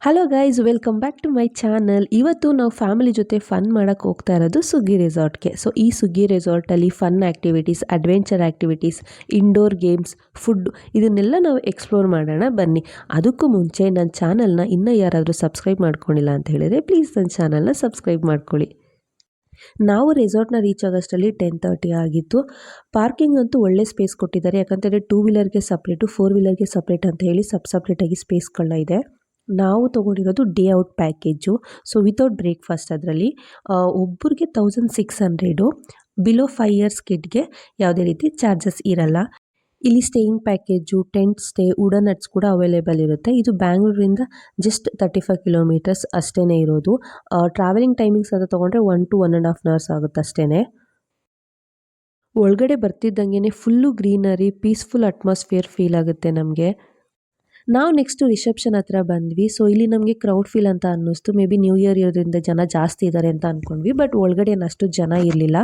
Hello guys, welcome back to my channel. ಇವತ್ತು ನಾವು family ಜೊತೆ ಫನ್ ಮಾಡೋಕ್ಕೆ ಹೋಗ್ತಾ ಇರೋದು ಸುಗ್ಗಿ ರೆಸಾರ್ಟ್ಗೆ. ಸೊ ಈ ಸುಗ್ಗಿ ರೆಸಾರ್ಟಲ್ಲಿ fun activities, adventure activities, indoor games, food ಇದನ್ನೆಲ್ಲ ನಾವು ಎಕ್ಸ್ಪ್ಲೋರ್ ಮಾಡೋಣ ಬನ್ನಿ. ಅದಕ್ಕೂ ಮುಂಚೆ ನನ್ನ ಚಾನಲ್ನ ಇನ್ನೂ ಯಾರಾದರೂ ಸಬ್ಸ್ಕ್ರೈಬ್ ಮಾಡ್ಕೊಂಡಿಲ್ಲ ಅಂತ ಹೇಳಿದರೆ ಪ್ಲೀಸ್ ನನ್ನ ಚಾನಲ್ನ ಸಬ್ಸ್ಕ್ರೈಬ್ ಮಾಡ್ಕೊಳ್ಳಿ. ನಾವು ರೆಸಾರ್ಟ್ನ ರೀಚ್ ಆಗೋಷ್ಟರಲ್ಲಿ 10:30 ಆಗಿತ್ತು. ಪಾರ್ಕಿಂಗ್ ಅಂತೂ ಒಳ್ಳೆ ಸ್ಪೇಸ್ ಕೊಟ್ಟಿದ್ದಾರೆ. ಯಾಕಂತಂದರೆ 2 ವೀಲರ್ಗೆ ಸಪ್ರೇಟು, 4 ವೀಲರ್ಗೆ ಸಪ್ರೇಟ್ ಅಂತ ಹೇಳಿ ಸಪ್ರೇಟಾಗಿ ಸ್ಪೇಸ್ಗಳನ್ನ ಇದೆ. ನಾವು ತೊಗೊಂಡಿರೋದು day out package. So without breakfast. ಅದರಲ್ಲಿ ಒಬ್ಬರಿಗೆ 1600. ಬಿಲೋ 5 ಇಯರ್ಸ್ ಕಿಡ್ಗೆ ಯಾವುದೇ ರೀತಿ ಚಾರ್ಜಸ್ ಇರಲ್ಲ. ಇಲ್ಲಿ staying package, tent stay, wooden huts ಕೂಡ ಅವೈಲೇಬಲ್ ಇರುತ್ತೆ. ಇದು ಬ್ಯಾಂಗ್ಳೂರಿಂದ ಜಸ್ಟ್ 35 ಕಿಲೋಮೀಟರ್ಸ್ ಅಷ್ಟೇ ಇರೋದು. ಟ್ರಾವೆಲಿಂಗ್ ಟೈಮಿಂಗ್ಸ್ ಅಂತ ತೊಗೊಂಡ್ರೆ 1 to 1.5 hours ಆಗುತ್ತೆ ಅಷ್ಟೇ. ಒಳಗಡೆ ಬರ್ತಿದ್ದಂಗೆ full greenery, peaceful atmosphere feel ಆಗುತ್ತೆ ನಮಗೆ. ನಾವು ನೆಕ್ಸ್ಟು ರಿಸೆಪ್ಷನ್ ಹತ್ರ ಬಂದ್ವಿ. ಸೊ ಇಲ್ಲಿ ನಮಗೆ ಕ್ರೌಡ್ ಫೀಲ್ ಅಂತ ಅನ್ನಿಸ್ತು. ಮೇ ಬಿ ನ್ಯೂ ಇಯರ್ ಇರೋದ್ರಿಂದ ಜನ ಜಾಸ್ತಿ ಇದ್ದಾರೆ ಅಂತ ಅಂದ್ಕೊಂಡ್ವಿ. ಬಟ್ ಒಳಗಡೆ ಅಷ್ಟು ಜನ ಇರಲಿಲ್ಲ.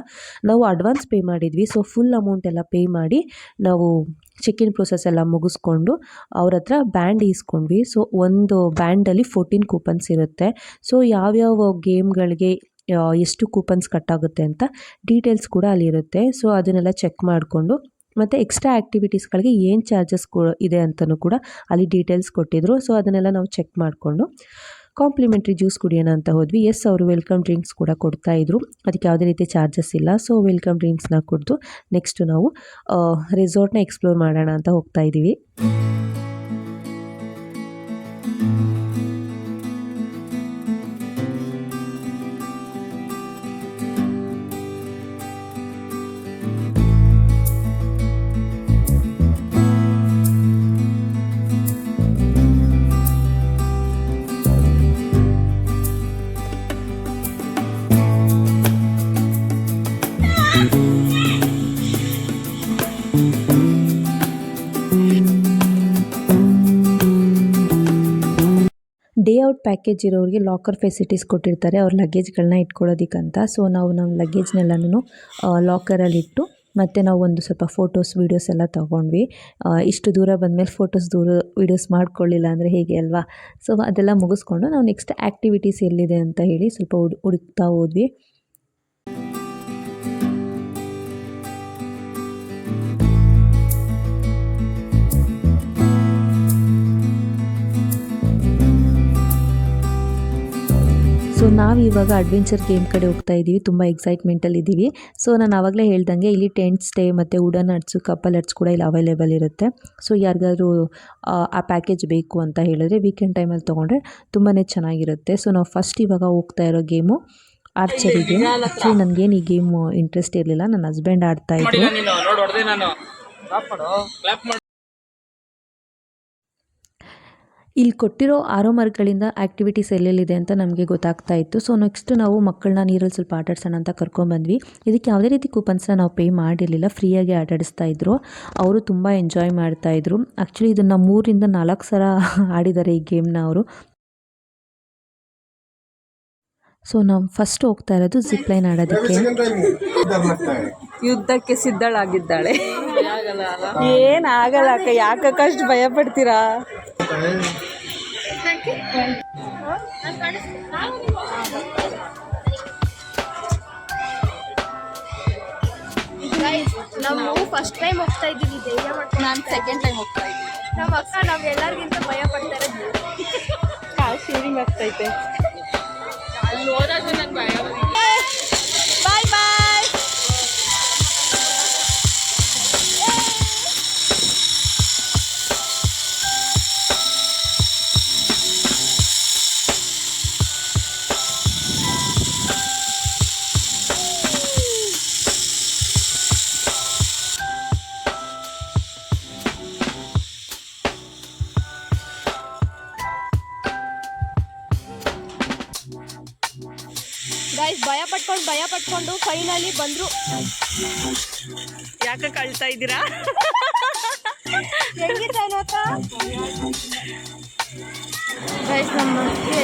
ನಾವು ಅಡ್ವಾನ್ಸ್ ಪೇ ಮಾಡಿದ್ವಿ. ಸೊ ಫುಲ್ ಅಮೌಂಟ್ ಎಲ್ಲ ಪೇ ಮಾಡಿ ನಾವು ಚೆಕ್-ಇನ್ ಪ್ರೊಸೆಸ್ ಎಲ್ಲ ಮುಗಿಸ್ಕೊಂಡು ಅವ್ರ ಹತ್ರ ಬ್ಯಾಂಡ್ ಈಸ್ಕೊಂಡ್ವಿ. ಸೊ ಒಂದು ಬ್ಯಾಂಡಲ್ಲಿ 14 ಕೂಪನ್ಸ್ ಇರುತ್ತೆ. ಸೊ ಯಾವ್ಯಾವ ಗೇಮ್ಗಳಿಗೆ ಎಷ್ಟು ಕೂಪನ್ಸ್ ಕಟ್ಟಾಗುತ್ತೆ ಅಂತ ಡೀಟೇಲ್ಸ್ ಕೂಡ ಅಲ್ಲಿರುತ್ತೆ. ಸೊ ಅದನ್ನೆಲ್ಲ ಚೆಕ್ ಮಾಡಿಕೊಂಡು ಮತ್ತು ಎಕ್ಸ್ಟ್ರಾ ಆ್ಯಕ್ಟಿವಿಟೀಸ್ಗಳಿಗೆ ಏನು ಚಾರ್ಜಸ್ ಇದೆ ಅಂತಲೂ ಕೂಡ ಅಲ್ಲಿ ಡೀಟೇಲ್ಸ್ ಕೊಟ್ಟಿದ್ರು. ಸೊ ಅದನ್ನೆಲ್ಲ ನಾವು ಚೆಕ್ ಮಾಡಿಕೊಂಡು ಕಾಂಪ್ಲಿಮೆಂಟ್ರಿ ಜ್ಯೂಸ್ ಕುಡಿಯೋಣ ಅಂತ ಹೋದ್ವಿ. ಎಸ್, ಅವರು ವೆಲ್ಕಮ್ ಡ್ರಿಂಕ್ಸ್ ಕೂಡ ಕೊಡ್ತಾಯಿದ್ರು. ಅದಕ್ಕೆ ಯಾವುದೇ ರೀತಿ ಚಾರ್ಜಸ್ ಇಲ್ಲ. ಸೊ ವೆಲ್ಕಮ್ ಡ್ರಿಂಕ್ಸ್ನ ಕುಡಿದು ನೆಕ್ಸ್ಟು ನಾವು ರೆಸಾರ್ಟ್ನ ಎಕ್ಸ್ಪ್ಲೋರ್ ಮಾಡೋಣ ಅಂತ ಹೋಗ್ತಾ ಇದ್ದೀವಿ. ಡೇ ಔಟ್ ಪ್ಯಾಕೇಜ್ ಇರೋರಿಗೆ ಲಾಕರ್ ಫೆಸಿಲಿಟೀಸ್ ಕೊಟ್ಟಿರ್ತಾರೆ ಅವ್ರ ಲಗೇಜ್ಗಳನ್ನ ಇಟ್ಕೊಳ್ಳೋದಕ್ಕಂತ. ಸೊ ನಾವು ನಮ್ಮ ಲಗೇಜ್ನೆಲ್ಲನೂ ಲಾಕರಲ್ಲಿಟ್ಟು ಮತ್ತು ನಾವು ಒಂದು ಸ್ವಲ್ಪ ಫೋಟೋಸ್, ವೀಡಿಯೋಸ್ ಎಲ್ಲ ತೊಗೊಂಡ್ವಿ. ಇಷ್ಟು ದೂರ ಬಂದಮೇಲೆ ವೀಡಿಯೋಸ್ ಮಾಡ್ಕೊಳ್ಳಿಲ್ಲ ಅಂದರೆ ಹೇಗೆ ಅಲ್ವಾ. ಸೊ ಅದೆಲ್ಲ ಮುಗಿಸ್ಕೊಂಡು ನಾವು ನೆಕ್ಸ್ಟ್ ಆ್ಯಕ್ಟಿವಿಟೀಸ್ ಎಲ್ಲಿದೆ ಅಂತ ಹೇಳಿ ಸ್ವಲ್ಪ ಹುಡುಕ್ತಾ ಹೋದ್ವಿ. ಸೊ ನಾವು ಇವಾಗ ಅಡ್ವೆಂಚರ್ ಗೇಮ್ ಕಡೆ ಹೋಗ್ತಾ ಇದ್ದೀವಿ. ತುಂಬ ಎಕ್ಸೈಟ್ಮೆಂಟಲ್ಲಿ ಇದ್ದೀವಿ. ಸೊ ನಾನು ಆವಾಗಲೇ ಹೇಳ್ದಂಗೆ ಇಲ್ಲಿ ಟೆಂಟ್ ಸ್ಟೇ ಮತ್ತು ವುಡನ್ ಹಟ್ಸು, ಕಪಲ್ ಹಟ್ಸ್ ಕೂಡ ಇಲ್ಲಿ ಅವೈಲೇಬಲ್ ಇರುತ್ತೆ. ಸೊ ಯಾರಿಗಾದ್ರೂ ಆ ಪ್ಯಾಕೇಜ್ ಬೇಕು ಅಂತ ಹೇಳಿದ್ರೆ ವೀಕೆಂಡ್ ಟೈಮಲ್ಲಿ ತೊಗೊಂಡ್ರೆ ತುಂಬಾ ಚೆನ್ನಾಗಿರುತ್ತೆ. ಸೊ ನಾವು ಫಸ್ಟ್ ಇವಾಗ ಹೋಗ್ತಾ ಇರೋ ಗೇಮು ಆರ್ಚರಿ ಗೇಮ್. ಆ್ಯಕ್ಚುಲಿ ನನಗೇನು ಈ ಗೇಮು ಇಂಟ್ರೆಸ್ಟ್ ಇರಲಿಲ್ಲ. ನನ್ನ ಹಸ್ಬೆಂಡ್ ಆಡ್ತಾಯಿದ್ರು. ಇಲ್ಲಿ ಕೊಟ್ಟಿರೋ ಆರೋ ಮರಗಳಿಂದ ಆ್ಯಕ್ಟಿವಿಟೀಸ್ ಎಲ್ಲೆಲ್ಲಿದೆ ಅಂತ ನಮಗೆ ಗೊತ್ತಾಗ್ತಾ ಇತ್ತು. ಸೊ ನೆಕ್ಸ್ಟ್ ನಾವು ಮಕ್ಕಳನ್ನ ನೀರಲ್ಲಿ ಸ್ವಲ್ಪ ಆಟಾಡ್ಸೋಣ ಅಂತ ಕರ್ಕೊಂಡ್ಬಂದ್ವಿ. ಇದಕ್ಕೆ ಯಾವುದೇ ರೀತಿ ಕೂಪನ್ಸ್ನ ನಾವು ಪೇ ಮಾಡಿರಲಿಲ್ಲ, ಫ್ರೀಯಾಗಿ ಆಟಾಡಿಸ್ತಾ ಇದ್ರು. ಅವರು ತುಂಬ ಎಂಜಾಯ್ ಮಾಡ್ತಾಯಿದ್ರು. ಆ್ಯಕ್ಚುಲಿ ಇದನ್ನು 3 ಇಂದ 4 ಸಲ ಆಡಿದ್ದಾರೆ ಈ ಗೇಮ್ನ ಅವರು. ಸೊ ನಾವು ಫಸ್ಟ್ ಹೋಗ್ತಾ ಇರೋದು ಜಿಪ್ ಲೈನ್ ಆಡೋದಕ್ಕೆ. ಯುದ್ಧಕ್ಕೆ ಸಿದ್ಧಳಾಗಿದ್ದಾಳೆ. ಏನಾಗಲ್ಲ ಅಕ್ಕ, ಯಾಕಷ್ಟು ಭಯ ಪಡ್ತೀರಾ? ನಾವು ಫಸ್ಟ್ ಟೈಮ್ ಹೋಗ್ತಾ ಇದ್ದೀವಿ, ಧೈರ್ಯ ಮಾಡ್ಕೊಂಡು. ನಾನು ಸೆಕೆಂಡ್ ಟೈಮ್ ಹೋಗ್ತಾ ಇದ್ದೀನಿ. ನಮ್ಮ ಅಕ್ಕ ನಾವೆಲ್ಲರಿಗಿಂತ ಭಯ ಪಡ್ತಾ ಇರೋದು. ಕಾಲು ಶೇರಿಂಗ್ ಆಗ್ತೈತೆ. ಅಲ್ಲಿ ಹೋದಾಗ ನಂಗೆ ಭಯ. ಬಾಯ್ ಬಾಯ್. ಗೈಸ್ ಭಯ ಪಟ್ಕೊಂಡು ಫೈನಲಿ ಬಂದ್ರು. ಯಾಕೆ ಕಳ್ತಾ ಇದ್ದೀರಾ? ಗೈಸ್ ನಮಗೆ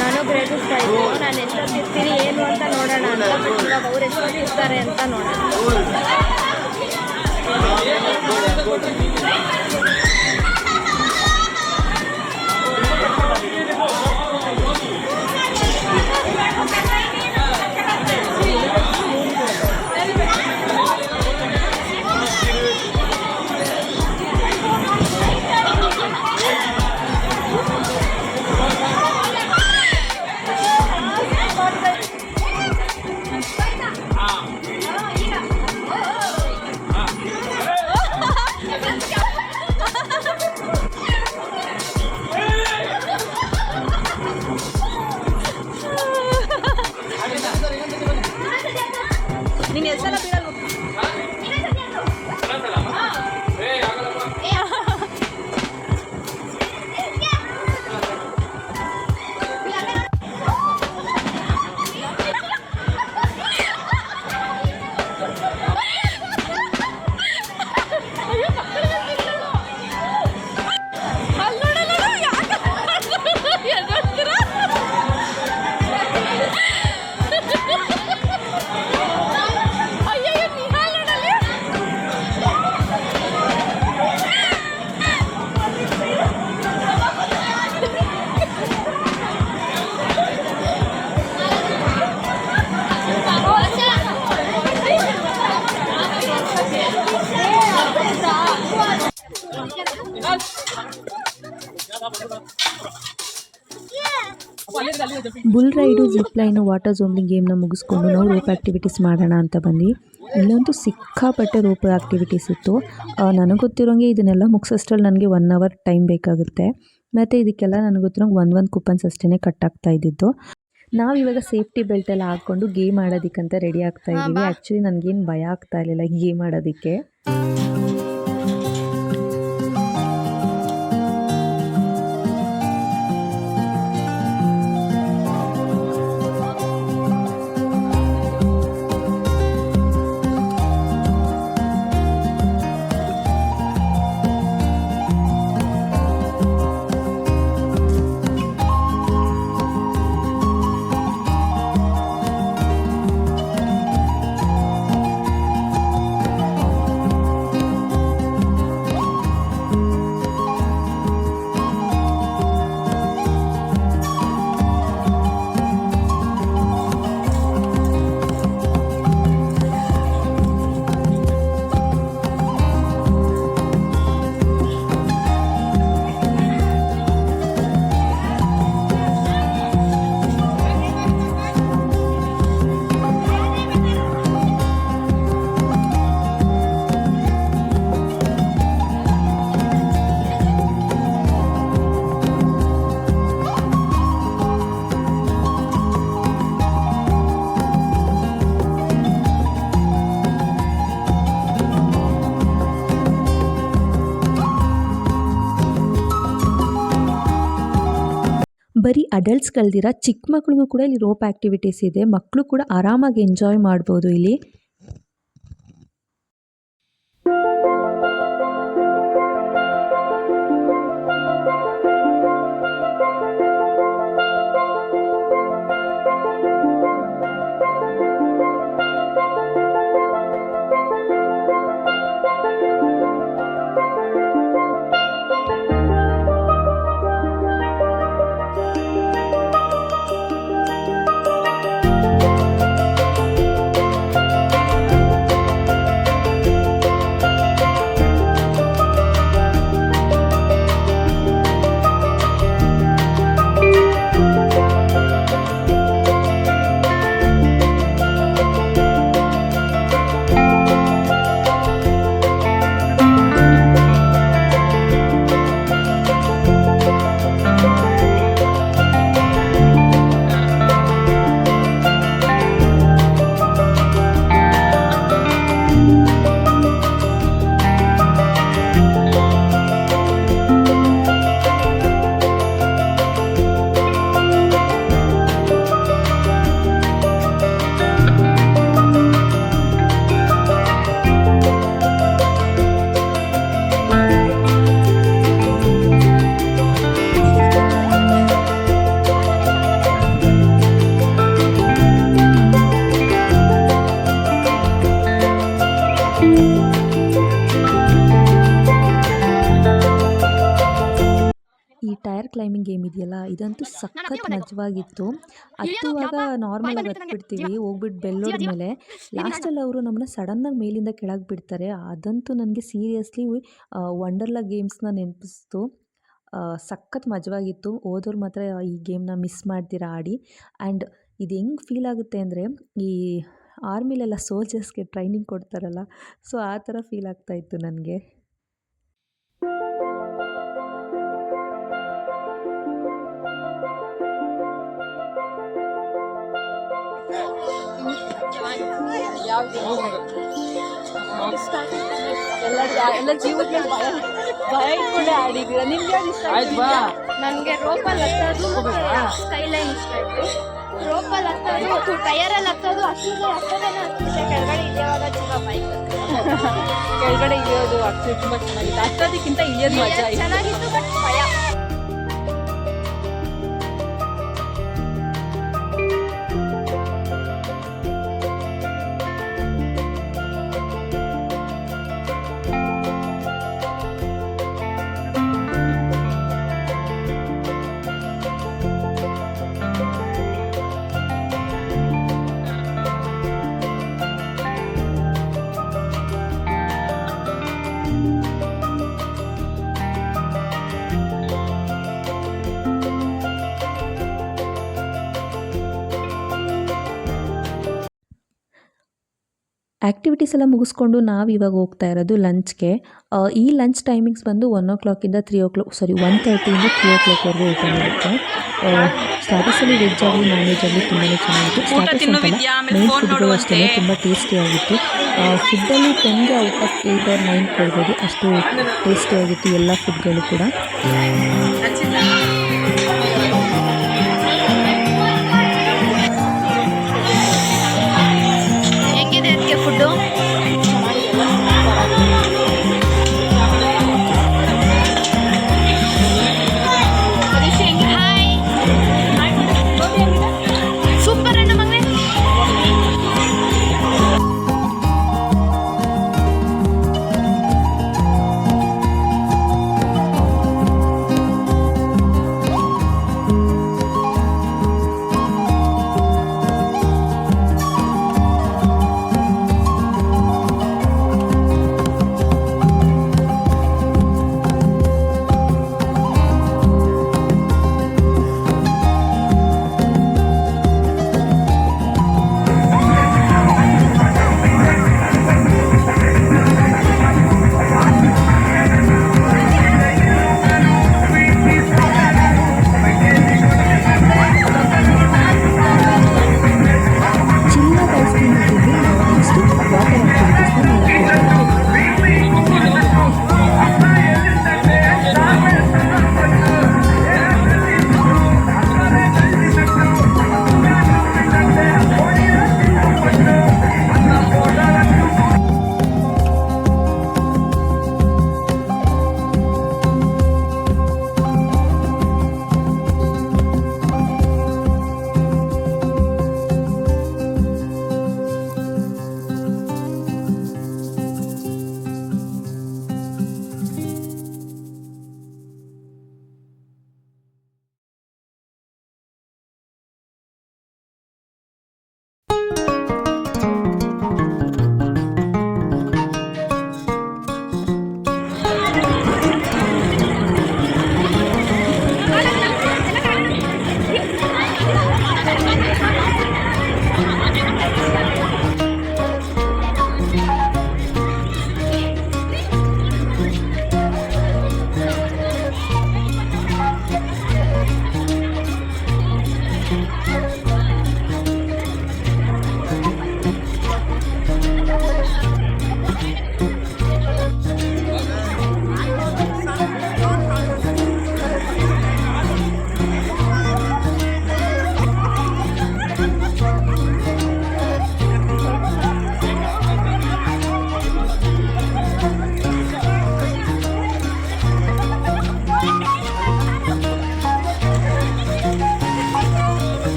ನಾನು ಪ್ರೇರಿಸ್ತಾ ಇದ್ದು, ನಾನು ಎಷ್ಟೊತ್ತಿರ್ತೀನಿ ಏನು ಅಂತ ನೋಡೋಣ ಅಂತ. ಬಟ್ ಇವಾಗ ಅವ್ರು ಎಷ್ಟೊತ್ತಿರ್ತಾರೆ ಅಂತ ನೋಡೋಣ. ನೀನು ಎಷ್ಟೆಲ್ಲ ಬೀಳಲ್ಲ. Bull ride zip line water ಝೋಮ್ಲಿಂಗ್ ಗೇಮ್ನ ಮುಗಿಸ್ಕೊಂಡು ನಾವು ರೋಪ್ ಆ್ಯಕ್ಟಿವಿಟೀಸ್ ಮಾಡೋಣ ಅಂತ ಬಂದ್ವಿ. ಇಲ್ಲಂತೂ ಸಿಕ್ಕಾಪಟ್ಟೆ ರೋಪ್ ಆ್ಯಕ್ಟಿವಿಟೀಸ್ ಇತ್ತು. ನನಗೆ ಗೊತ್ತಿರೋಂಗೆ ಇದನ್ನೆಲ್ಲ ಮುಗಿಸೋಷ್ಟ್ರಲ್ಲಿ ನನಗೆ 1 ಅವರ್ ಟೈಮ್ ಬೇಕಾಗುತ್ತೆ. ಮತ್ತು ಇದಕ್ಕೆಲ್ಲ ನನಗೆ ಗೊತ್ತಿರೋಂಗೆ ಒಂದು ಕೂಪನ್ಸ್ ಅಷ್ಟೇ ಕಟ್ಟಾಗ್ತಾ ಇದ್ದಿದ್ದು. ನಾವು ಇವಾಗ ಸೇಫ್ಟಿ ಬೆಲ್ಟ್ ಎಲ್ಲ ಹಾಕ್ಕೊಂಡು ಗೇಮ್ ಆಡೋದಕ್ಕಂತ ರೆಡಿ ಆಗ್ತಾ ಇದ್ದೀವಿ. ಆ್ಯಕ್ಚುಲಿ ನನಗೇನು ಭಯ ಆಗ್ತಾ ಇರಲಿಲ್ಲ ಗೇಮ್ ಆಡೋದಕ್ಕೆ. ಬರೀ ಅಡಲ್ಟ್ಸ್ಗಳ್ದಿರ ಚಿಕ್ಕ ಮಕ್ಳಿಗೂ ಕೂಡ ಇಲ್ಲಿ ರೋಪ್ ಆ್ಯಕ್ಟಿವಿಟೀಸ್ ಇದೆ. ಮಕ್ಕಳು ಕೂಡ ಆರಾಮಾಗಿ ಎಂಜಾಯ್ ಮಾಡ್ಬೋದು ಇಲ್ಲಿ. ಈ ಟೈರ್ ಕ್ಲೈಂಬಿಂಗ್ ಗೇಮ್ ಇದೆಯಲ್ಲ, ಇದಂತೂ ಸಖತ್ ಮಜವಾಗಿತ್ತು. ಹತ್ತುವಾಗ ನಾರ್ಮಲಾಗಿ ಹತ್ಬಿಡ್ತೀವಿ, ಹೋಗ್ಬಿಟ್ಟು ಬೆಲ್ ಹೊಡೆದ್ಮೇಲೆ ಲಾಸ್ಟಲ್ಲಿ ಅವರು ನಮ್ಮನ್ನ ಸಡನ್ನಾಗಿ ಮೇಲಿಂದ ಕೆಳಗೆ ಬಿಡ್ತಾರೆ. ಅದಂತೂ ನನಗೆ ಸೀರಿಯಸ್ಲಿ ವಂಡರ್ಲಾ ಗೇಮ್ಸ್ನ ನೆನಪಿಸ್ತು. ಸಖತ್ ಮಜವಾಗಿತ್ತು. ಹೋದವ್ರು ಮಾತ್ರ ಈ ಗೇಮ್ನ ಮಿಸ್ ಮಾಡ್ತೀರಾ ಆಡಿ. ಆ್ಯಂಡ್ ಇದು ಹೆಂಗೆ ಫೀಲ್ ಆಗುತ್ತೆ ಅಂದರೆ, ಈ ಆರ್ಮಿಲೆಲ್ಲ ಸೋಲ್ಜರ್ಸ್ಗೆ ಟ್ರೈನಿಂಗ್ ಕೊಡ್ತಾರಲ್ಲ, ಸೊ ಆ ಥರ ಫೀಲ್ ಆಗ್ತಾಯಿತ್ತು ನನಗೆ. ಯಾವ್ದು ಎಲ್ಲ ಜೀವದ ಮೇಲೆ ಭಯ ಇಟ್ಕೊಂಡೆ ಆಡಿದ್ದೀರಾ. ನಿಮ್ಗೆ ಯಾವ್ದು ಇಷ್ಟ ಆಯ್ತು? ನನಗೆ ರೋಪಲ್ಲಿ ಹತ್ತೋದು ಮತ್ತು ಸ್ಕೈಲೈನ್ ಇಷ್ಟ ಆಯಿತು. ರೋಪಲ್ಲಿ ಹತ್ತೋದು ಟಯರಲ್ಲಿ ಹತ್ತೋದು ಅಷ್ಟು ಹತ್ತೋದನ್ನ ಹತ್ತಿದೆ. ಕೆಳಗಡೆ ಇಳಿಯುವಾಗ ತುಂಬ ಬೈಕ್ ಕೆಳಗಡೆ ಇಳಿಯೋದು ಆಗ್ತದೆ, ತುಂಬಾ ಚೆನ್ನಾಗಿತ್ತು. ಹತ್ತೋದಕ್ಕಿಂತ ಇಳಿಯೋದು ಮಜಾ ಇತ್ತು. ಚೆನ್ನಾಗಿತ್ತು, ಬಟ್ ಭಯ. ಆ್ಯಕ್ಟಿವಿಟೀಸ್ ಎಲ್ಲ ಮುಗಿಸ್ಕೊಂಡು ನಾವು ಇವಾಗ ಹೋಗ್ತಾ ಇರೋದು ಲಂಚ್ಗೆ. ಈ ಲಂಚ್ ಟೈಮಿಂಗ್ಸ್ ಬಂದು 1:30 ಇಂದ 3 o'clockವರೆಗೂ ಓಪನ್ ಇರುತ್ತೆ. ಸ್ಟಾರ್ಟರ್ಸಲ್ಲಿ ವೆಜ್ ಆಗಲಿ ನಾನ್ ವೆಜ್ ಆಗಲಿ ತುಂಬಾ ಚೆನ್ನಾಗಿತ್ತು. ಸ್ಟಾರ್ಟರ್ಸ್ ಅಂತಲ್ಲ, ಮೇನ್ ಫುಡ್ಗಳು ಅಷ್ಟೇ ತುಂಬ ಟೇಸ್ಟಿಯಾಗಿತ್ತು. ಫುಡ್ಡಲ್ಲಿ 10ಗೆ ಔಟ್ ಆಫ್ 8 or 9 ಕೊಡ್ಬೋದು, ಅಷ್ಟು ಟೇಸ್ಟಿಯಾಗಿತ್ತು ಎಲ್ಲ ಫುಡ್ಗಳು ಕೂಡ. ಹೆಂಗಿದೆ ಅದಕ್ಕೆ ಫುಡ್ಡು? ಹಾಯ್, ಸೂಪರ್ ಅಣ್ಣ ಮಗನೇ.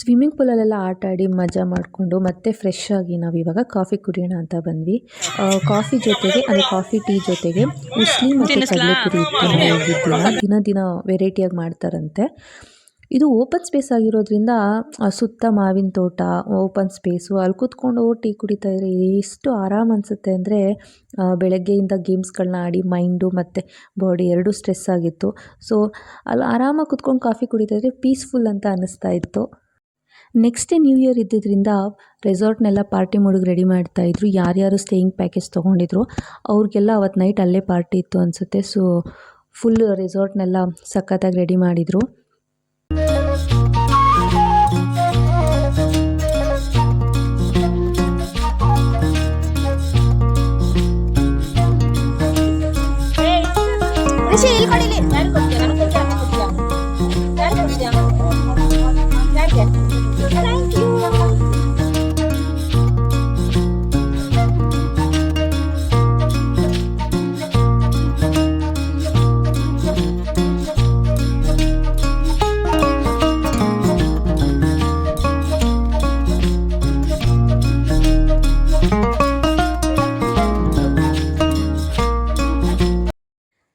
ಸ್ವಿಮ್ಮಿಂಗ್ ಪೂಲಲ್ಲೆಲ್ಲ ಆಟ ಆಡಿ ಮಜಾ ಮಾಡಿಕೊಂಡು ಮತ್ತೆ ಫ್ರೆಶ್ ಆಗಿ ನಾವು ಇವಾಗ ಕಾಫಿ ಕುಡಿಯೋಣ ಅಂತ ಬಂದ್ವಿ. ಕಾಫಿ ಜೊತೆಗೆ ಅಂದರೆ ಕಾಫಿ ಟೀ ಜೊತೆಗೆ ಉಸ್ಲಿ ಮತ್ತು ಕಡಲೆಪುರಿ ಇತ್ತು ನಾವು ಹೋಗಿದ್ದಿನ. ದಿನ ವೆರೈಟಿಯಾಗಿ ಮಾಡ್ತಾರಂತೆ. ಇದು ಓಪನ್ ಸ್ಪೇಸ್ ಆಗಿರೋದ್ರಿಂದ ಸುತ್ತ ಮಾವಿನ ತೋಟ, ಓಪನ್ ಸ್ಪೇಸು, ಅಲ್ಲಿ ಕೂತ್ಕೊಂಡು ಟೀ ಕುಡಿತಾ ಇದ್ರೆ ಎಷ್ಟು ಆರಾಮ್ ಅನಿಸುತ್ತೆ ಅಂದರೆ ಬೆಳಗ್ಗೆಯಿಂದ ಗೇಮ್ಸ್ಗಳನ್ನ ಆಡಿ ಮೈಂಡು ಮತ್ತು ಬಾಡಿ ಎರಡೂ ಸ್ಟ್ರೆಸ್ ಆಗಿತ್ತು. ಸೊ ಅಲ್ಲಿ ಆರಾಮಾಗಿ ಕೂತ್ಕೊಂಡು ಕಾಫಿ ಕುಡಿತಾ ಇದ್ರೆ ಪೀಸ್ಫುಲ್ ಅಂತ ಅನ್ನಿಸ್ತಾ ಇತ್ತು. ನೆಕ್ಸ್ಟ್ ಡೇ ನ್ಯೂ ಇಯರ್ ಇದ್ದಿದ್ದರಿಂದ ರೆಸಾರ್ಟ್ನೆಲ್ಲ ಪಾರ್ಟಿ ಮಾಡೋಕ್ಕೆ ರೆಡಿ ಮಾಡ್ತಾಯಿದ್ರು. ಯಾರ್ಯಾರು ಸ್ಟೇಯಿಂಗ್ ಪ್ಯಾಕೇಜ್ ತೊಗೊಂಡಿದ್ರು ಅವ್ರಿಗೆಲ್ಲ ಅವತ್ತು ನೈಟ್ ಅಲ್ಲೇ ಪಾರ್ಟಿ ಇತ್ತು ಅನಿಸುತ್ತೆ. ಸೊ ಫುಲ್ ರೆಸಾರ್ಟ್ನೆಲ್ಲ ಸಖತ್ತಾಗಿ ರೆಡಿ ಮಾಡಿದರು.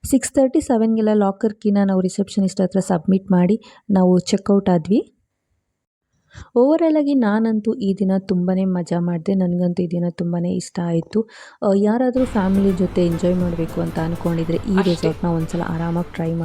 ಸಿಕ್ಸ್ 37ಗೆಲ್ಲ ಲಾಕರ್ ಕೀನ ನಾವು ರಿಸೆಪ್ಷನಿಸ್ಟ್ ಹತ್ರ ಸಬ್ಮಿಟ್ ಮಾಡಿ ನಾವು ಚೆಕ್ಔಟ್ ಆದ್ವಿ. ಓವರಾಲಾಗಿ ನಾನಂತೂ ಈ ದಿನ ತುಂಬಾ ಮಜಾ ಮಾಡಿದೆ. ನನಗಂತೂ ಈ ದಿನ ತುಂಬಾ ಇಷ್ಟ ಆಯಿತು. ಯಾರಾದರೂ ಫ್ಯಾಮಿಲಿ ಜೊತೆ ಎಂಜಾಯ್ ಮಾಡಬೇಕು ಅಂತ ಅಂದ್ಕೊಂಡಿದ್ರೆ ಈ ರೆಸಾರ್ಟ್ನ ಒಂದ್ಸಲ ಆರಾಮಾಗಿ ಟ್ರೈ ಮಾಡಿ.